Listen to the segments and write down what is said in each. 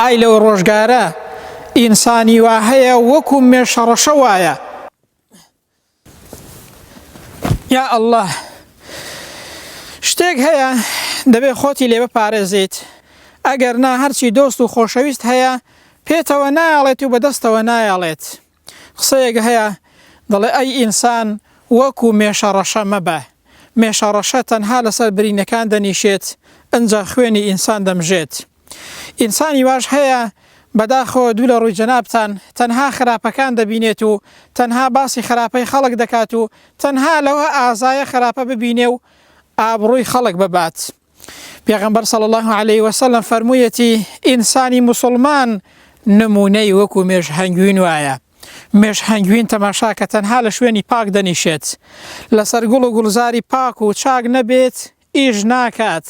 ئای لەو ڕۆژگارە ئینسانی وا هەیە وەکو مێشەڕەشە وایە. یا ئەڵڵاه، شتێک هەیە دەبێت خۆتی لێ بپارێزیت، ئەگەر نا هەرچی دۆست و خۆشەویست هەیە پێتەوە نایڵێت و بەدەستەوە نایڵێت. قسەیەک هەیە دەڵێ ئەی ئینسان وەکو مێشەڕەشە مەبە، مێشەڕەشە تەنها لەسەر برینەکان دەنیشێت، ئەنجا خوێنی ئینسان دەمژێت. ئینسانی واش هەیە بەداخەوە دوو لە ڕووی جەنابتان تەنها خراپەکان دەبینێت و تەنها باسی خراپەی خەڵک دەکات و تەنها لەوە ئازایە خراپە ببینێ و ئابڕووی خەڵک ببات. پێغەمبەر صلی الله عليه وسلم فەرموویەتی ئینسانی موسڵمان نمونەی وەکو مێژهەنگوین وایە. مێژهەنگوین تەماشا کە تەنها لە شوێنی پاک دەنیشێت، لەسەر گوڵ و گوڵزاری پاک و چاک نەبێت ئیش ناکات.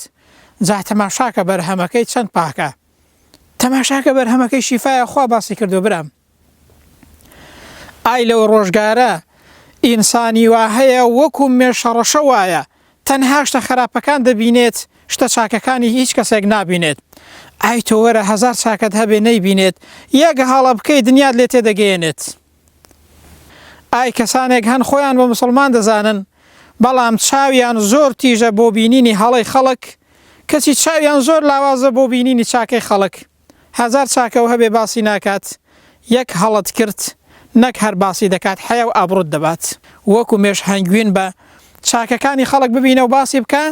جا تەماشاکە بەرهەمەکەی چەند پاکە، تەماشاکە بەرهەمەکەی شیفایە. خوا باسی کردو برام. ئای لەو ڕۆژگارە ئینسانی وا هەیە وەکو مێشەڕەشە وایە، تەنها شتە خراپەکان دەبینێت، شتە چاکەکانی هیچ کەسێک نابینێت. ئای تۆ وەرە هەزار چاکەت هەبێ نەیبینێت، یەک هەڵە بکەی دنیات لێ تێدەگەیەنێت. ئای کەسانێک هەن خۆیان بە موسڵمان دەزانن، بەڵام چاویان زۆر تیژە بۆ بینینی هەڵەی خەڵک، کەسی چاویان زۆر لاوازە بۆ بینینی چاکەی خەڵک. هەزار چاکەو هەبێ باسی ناکات، یەک هەڵت کرد نەک هەر باسی دەکات، حەیا و ئابڕوت دەبات. وەکو مێژهەنگوین بە، چاکەکانی خەڵک ببینە و باسی بکە،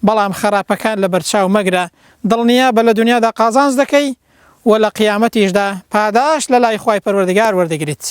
بەڵام خراپەکان لە بەرچاو مەگرە. دڵنیا بە لە دنیادا قازانج دەکەی و لە قیامەتیشدا پاداش لە لای خوای پەروەردگار وەردەگریت.